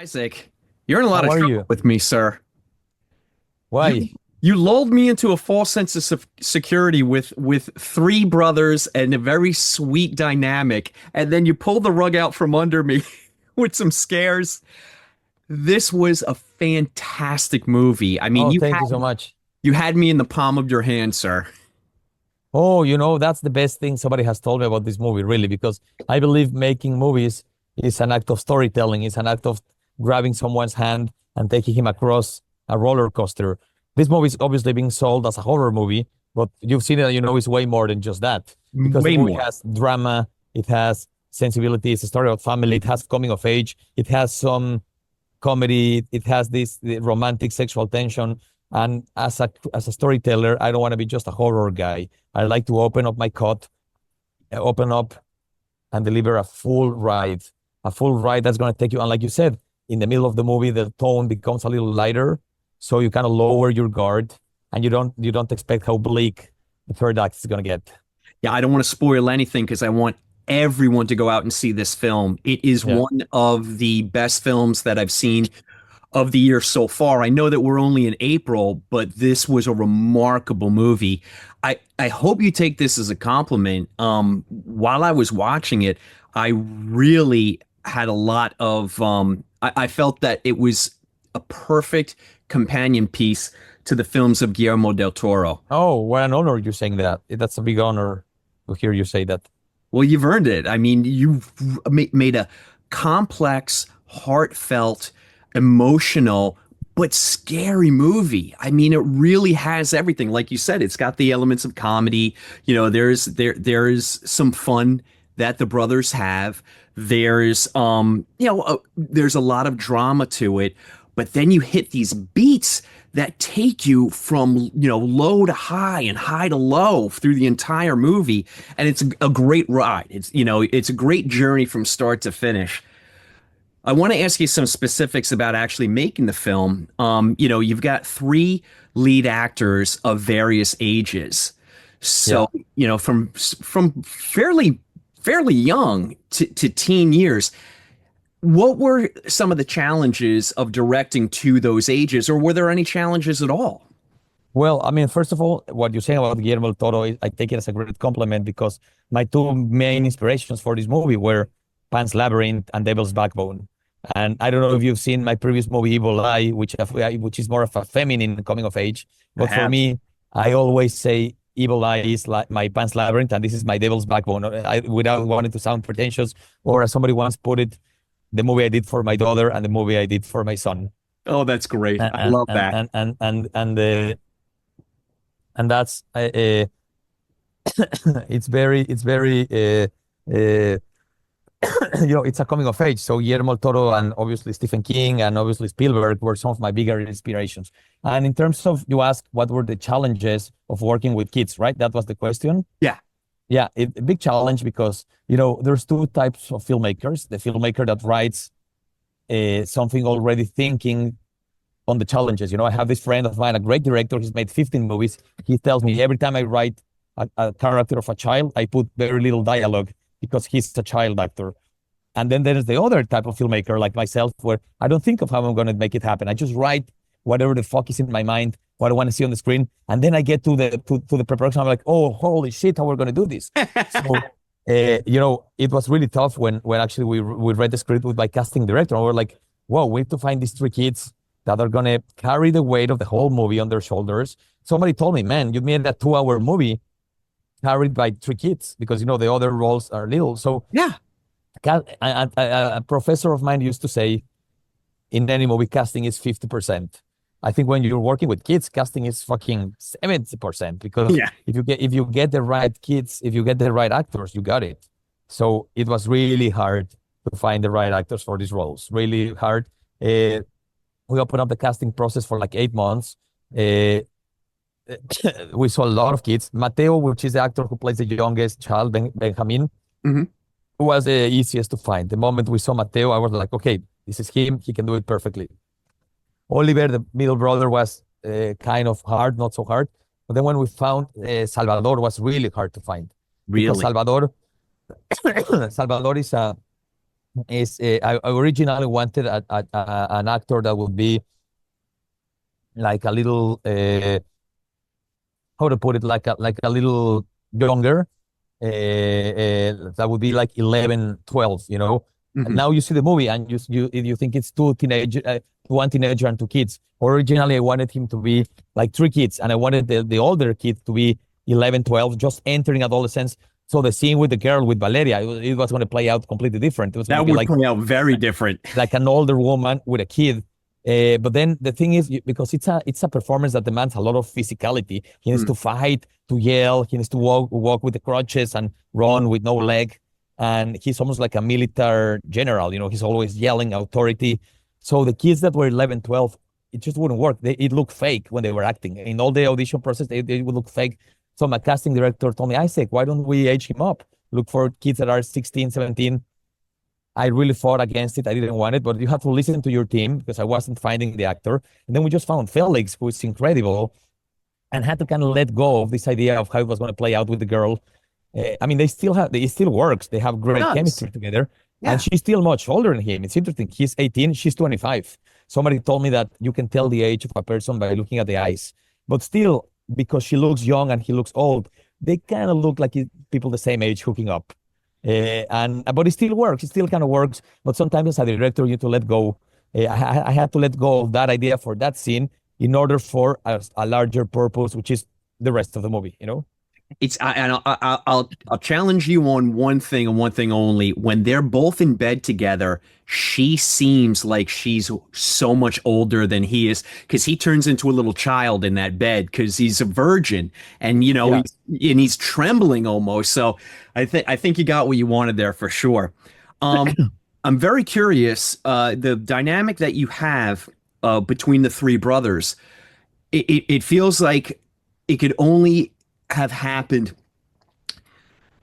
Isaac, you're in a lot How of are trouble you? with me, sir. You Why? you lulled me into a false sense of security with three brothers and a very sweet dynamic, and then you pulled the rug out from under me with some scares. This was a fantastic movie. I mean, Oh, you thank you so had much. you had me in the palm of your hand, sir. Oh, that's the best thing somebody has told me about this movie, really, because I believe making movies is an act of storytelling. It's an act of grabbing someone's hand and taking him across a roller coaster. This movie is obviously being sold as a horror movie, but you've seen it, it's way more than just that because the Way movie more. has drama, it has sensibility, it's a story of family, it has coming of age, it has some comedy. It has this the romantic sexual tension. And as a storyteller, I don't want to be just a horror guy. I like to open up my cot, open up and deliver a full ride that's going to take you. And like you said, in the middle of the movie, the tone becomes a little lighter, so you kind of lower your guard, and you don't expect how bleak the third act is going to get. Yeah, I don't want to spoil anything because I want everyone to go out and see this film. It is Yeah. one of the best films that I've seen of the year so far. I know that we're only in April, but this was a remarkable movie. I hope you take this as a compliment. While I was watching it, I really had a lot of I felt that it was a perfect companion piece to the films of Guillermo del Toro. Oh, what an honor you're saying that. That's a big honor to hear you say that. Well, you've earned it. I mean, you've made a complex, heartfelt, emotional, but scary movie. I mean, it really has everything. Like you said, it's got the elements of comedy. There is some fun that the brothers have. There's a lot of drama to it, but then you hit these beats that take you from low to high and high to low through the entire movie, and it's a great ride. It's a great journey from start to finish. I want to ask you some specifics about actually making the film. You've got three lead actors of various ages, Yeah. so from fairly young to teen years. What were some of the challenges of directing to those ages, or were there any challenges at all? Well, I mean, first of all, what you're saying about Guillermo del Toro, I take it as a great compliment because my two main inspirations for this movie were Pan's Labyrinth and Devil's Backbone. And I don't know if you've seen my previous movie, Evil Eye, which is more of a feminine coming of age. I But for have. me, I always say Evil Eye is like my Pan's Labyrinth, and this is my Devil's Backbone. Without wanting to sound pretentious, or as somebody once put it, the movie I did for my daughter and the movie I did for my son. Oh, that's great. I And love and that. and and and and, uh, and that's it's very uh, it's a coming of age. So Guillermo del Toro and obviously Stephen King and obviously Spielberg were some of my bigger inspirations. And in terms of, you asked what were the challenges of working with kids, right? That was the question. Yeah. Yeah, a big challenge because there's two types of filmmakers: the filmmaker that writes something already thinking on the challenges. I have this friend of mine, a great director. He's made 15 movies. He tells me every time I write a character of a child, I put very little dialogue because he's a child actor. And then there's the other type of filmmaker like myself, where I don't think of how I'm going to make it happen. I just write whatever the fuck is in my mind, what I want to see on the screen, and then I get to the preparation. I'm like, oh, holy shit, how we're going to do this? So, it was really tough when actually we read the script with my casting director, and we're like, whoa, we have to find these three kids that are going to carry the weight of the whole movie on their shoulders. Somebody told me, man, you made that 2-hour movie carried by three kids because the other roles are little. So Yeah. a professor of mine used to say, in any movie, casting is 50%. I think when you're working with kids, casting is fucking 70% because Yeah. if you get the right kids, if you get the right actors, you got it. So it was really hard to find the right actors for these roles. Really hard. We opened up the casting process for like 8 months. Uh, we saw a lot of kids. Mateo, which is the actor who plays the youngest child, Benjamin, Hmm. was the easiest to find. The moment we saw Mateo, I was like, okay, this is him. He can do it perfectly. Oliver, the middle brother, was kind of hard, not so hard. But then when we found Salvador, was really hard to find because Really? Salvador is is I originally wanted an actor that would be like a little how to put it, like a little younger. That would be like 11, 12, you know. And Hmm. now you see the movie and you think it's one teenager and two kids. Originally, I wanted him to be like three kids, and I wanted the older kid to be 11, 12, just entering adolescence. So the scene with the girl, with Valeria, it was going to play out completely different. It was going to That be would play out very different. like an older woman with a kid. But then the thing is, because it's a performance that demands a lot of physicality. He needs Mm. to fight, to yell. He needs to walk with the crutches and run with no leg. And he's almost like a military general. You know, he's always yelling authority. So the kids that were 11, 12, it just wouldn't work. It looked fake when they were acting. In all the audition process, they would look fake. So my casting director told me, Isaac, why don't we age him up? Look for kids that are 16, 17. I really fought against it. I didn't want it, but you have to listen to your team because I wasn't finding the actor. And then we just found Felix, who is incredible, and had to kind of let go of this idea of how it was going to play out with the girl. I mean, it still works. They have It great does. chemistry together. Yeah. And she's still much older than him. It's interesting. He's 18, she's 25. Somebody told me that you can tell the age of a person by looking at the eyes. But still, because she looks young and he looks old, they kind of look like people the same age hooking up. But it still works. It still kind of works. But sometimes as a director, you have to let go. I had to let go of that idea for that scene in order for a larger purpose, which is the rest of the movie, you know? And I'll challenge you on one thing and one thing only. When they're both in bed together, she seems like she's so much older than he is because he turns into a little child in that bed because he's a virgin and Yeah. he's trembling almost. So I think you got what you wanted there for sure. Um, I'm very curious, the dynamic that you have between the three brothers. It feels like it could only have happened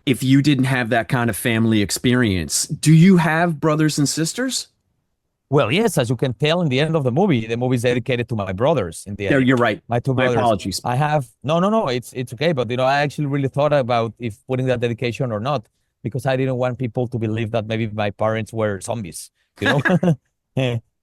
if you didn't have that kind of family experience. Do you have brothers and sisters? Well, yes, as you can tell in the end of the movie is dedicated to my brothers in the There, end. you're right. My two My brothers. apologies. I have no, it's okay, but I actually really thought about if putting that dedication or not because I didn't want people to believe that maybe my parents were zombies, you know.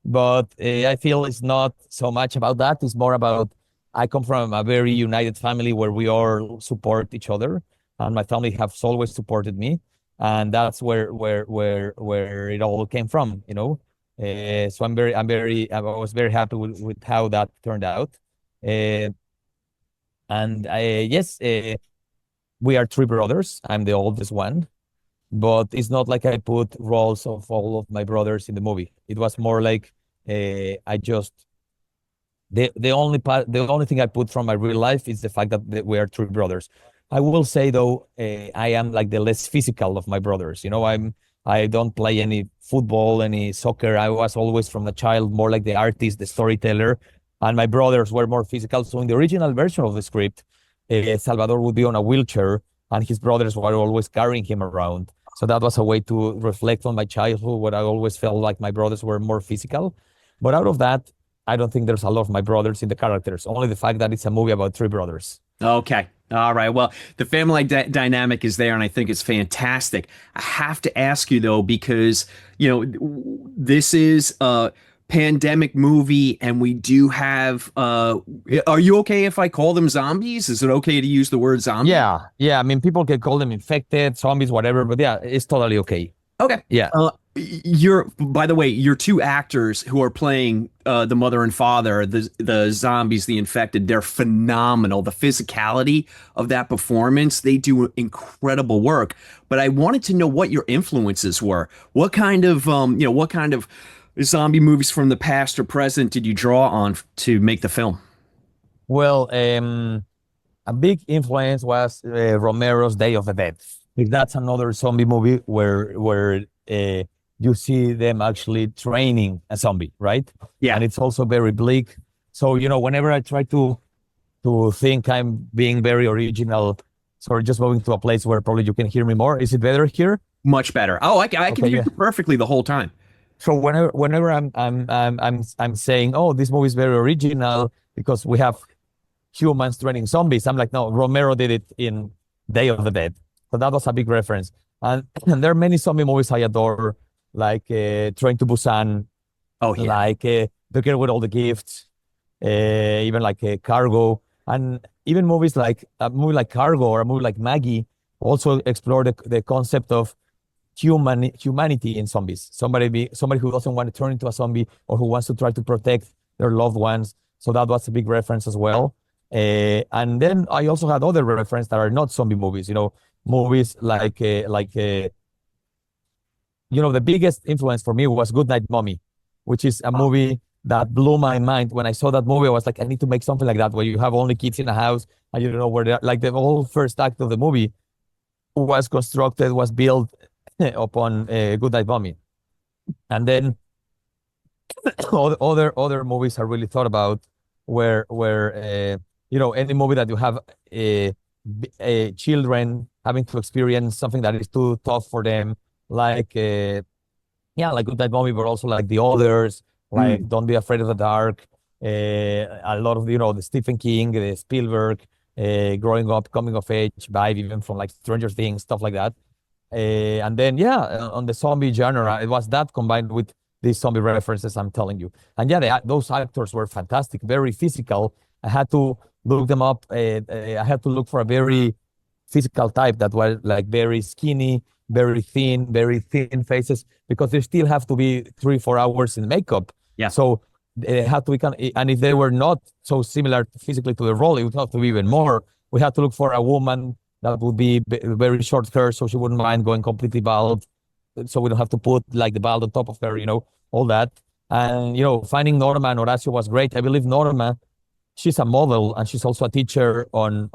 But I feel it's not so much about that. It's more about I come from a very united family where we all support each other, and my family has always supported me, and that's where it all came from, you know. So I was very happy with how that turned out. Uh, and yes, we are three brothers. I'm the oldest one, but it's not like I put roles of all of my brothers in the movie. It was more like I just the only thing I put from my real life is the fact that we are three brothers. I will say though, I am like the less physical of my brothers. You know, I don't play any football, any soccer. I was always from a child more like the artist, the storyteller, and my brothers were more physical. So in the original version of the script, Salvador would be on a wheelchair, and his brothers were always carrying him around. So that was a way to reflect on my childhood, where I always felt like my brothers were more physical. But out of that, I don't think there's a lot of my brothers in the characters. Only the fact that it's a movie about three brothers. Okay. All right. Well, the family dynamic is there, and I think it's fantastic. I have to ask you though, because this is a pandemic movie, and we do have. Are you okay if I call them zombies? Is it okay to use the word zombie? Yeah. I mean, people can call them infected, zombies, whatever. But yeah, it's totally okay. Okay. Yeah. By the way, your two actors who are playing the mother and father, the zombies, the infected, they're phenomenal. The physicality of that performance, they do incredible work. But I wanted to know what your influences were. What kind of zombie movies from the past or present did you draw on to make the film? Well, a big influence was Romero's Day of the Dead. Like, that's another zombie movie where you see them actually training a zombie, right? Yeah. And it's also very bleak. So, whenever I try to think I'm being very original, sorry, just moving to a place where probably you can hear me more. Is it better here? Much better. Oh, I can Okay, hear yeah. you perfectly the whole time. So whenever I'm saying, oh, this movie is very original because we have humans training zombies, I'm like, no, Romero did it in Day of the Dead. So that was a big reference. And there are many zombie movies I adore. like Train to Busan, Oh yeah. like The Girl with All the Gifts, even like Cargo, and even movies like a movie like Cargo or a movie like Maggie also explore the concept of humanity in zombies. Somebody who doesn't want to turn into a zombie or who wants to try to protect their loved ones. So that was a big reference as well. And then I also had other references that are not zombie movies. Movies the biggest influence for me was Goodnight Mommy, which is a movie that blew my mind. When I saw that movie, I was like, I need to make something like that where you have only kids in a house and you don't know where they're. Like the whole first act of the movie was built upon Goodnight Mommy. And then other movies I really thought about where any movie that you have children having to experience something that is too tough for them, like like Goodnight Mommy, but also like The Others, like Don't Be Afraid of the Dark, a lot of the Stephen King, the Spielberg, growing up, coming of age vibe, even from like Stranger Things, stuff like that. And then on the zombie genre, it was that combined with these zombie references I'm telling you. And those actors were fantastic, very physical. I had to look them up. I had to look for a very physical type that was like very skinny, very thin faces, because they still have to be 3-4 hours in makeup. Yeah. So they had to be and if they were not so similar physically to the role, it would have to be even more. We had to look for a woman that would be very short hair, so she wouldn't mind going completely bald. So we don't have to put like the bald on top of her, all that. And, finding Norma and Horacio was great. I believe Norma, she's a model and she's also a teacher on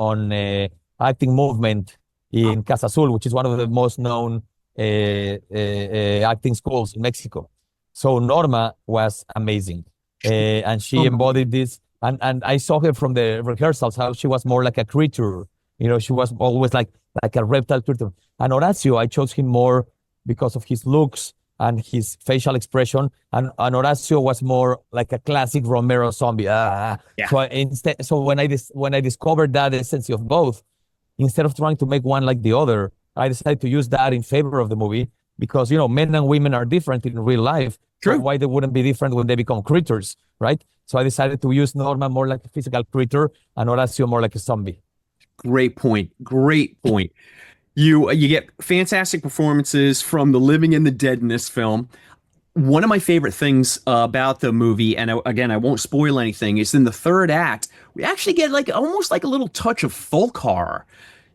acting movement in Casa Azul, which is one of the most known acting schools in Mexico. So Norma was amazing. And she embodied this. And I saw her from the rehearsals, how she was more like a creature. She was always like a reptile creature. And Horacio, I chose him more because of his looks and his facial expression. And Horacio was more like a classic Romero zombie. Yeah. So when I discovered that essence of both, instead of trying to make one like the other, I decided to use that in favor of the movie because, men and women are different in real life. True. So why they wouldn't be different when they become creatures, right? So I decided to use Norma more like a physical creature and Horacio more like a zombie. Great point. You get fantastic performances from the living and the dead in this film. One of my favorite things about the movie, and again, I won't spoil anything, is in the third act, we actually get like almost like a little touch of folk horror,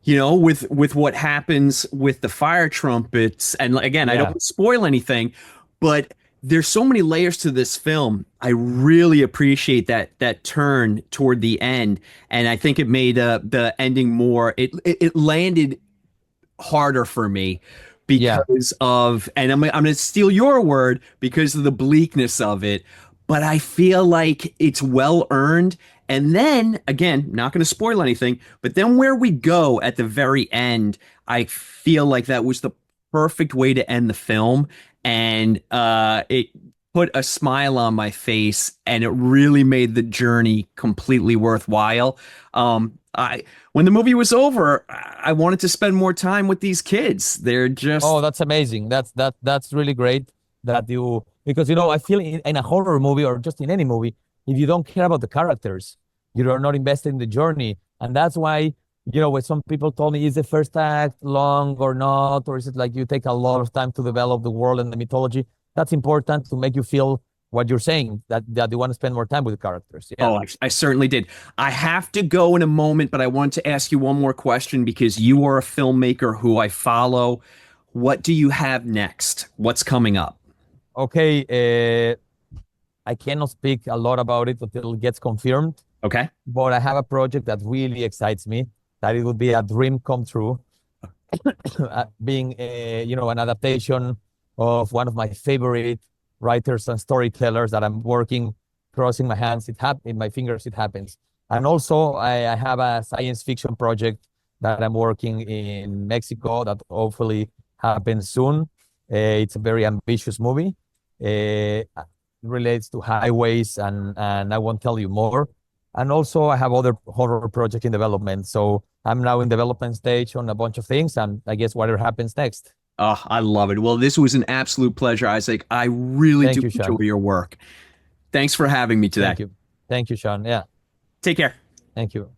with what happens with the fire trumpets. And again, I don't want to spoil anything, but there's so many layers to this film. I really appreciate that turn toward the end, and I think it made the ending more. It landed harder for me because of, and I'm going to steal your word, because of the bleakness of it. But I feel like it's well earned. And then again, not going to spoil anything, but then where we go at the very end, I feel like that was the perfect way to end the film. And it put a smile on my face, and it really made the journey completely worthwhile. When the movie was over, I wanted to spend more time with these kids. They're just that's amazing. That's really great because I feel in a horror movie or just in any movie, if you don't care about the characters, you are not invested in the journey. And that's why, when some people told me, is the first act long or not, or is it like you take a lot of time to develop the world and the mythology? That's important to make you feel what you're saying, that you want to spend more time with the characters. Yeah. Oh, I certainly did. I have to go in a moment, but I want to ask you one more question because you are a filmmaker who I follow. What do you have next? What's coming up? Okay, I cannot speak a lot about it until it gets confirmed. Okay. But I have a project that really excites me, that it would be a dream come true. Being, an adaptation of one of my favorite writers and storytellers that I'm working, crossing my hands, in my fingers, it happens. And also I have a science fiction project that I'm working in Mexico that hopefully happens soon. It's a very ambitious movie. It relates to highways and I won't tell you more. And also I have other horror projects in development. So I'm now in development stage on a bunch of things, and I guess whatever happens next. Oh, I love it. Well, this was an absolute pleasure, Isaac. I really Thank do you, enjoy Sean. your work. Thanks for having me today. Thank you. Thank you, Sean. Yeah. Take care. Thank you.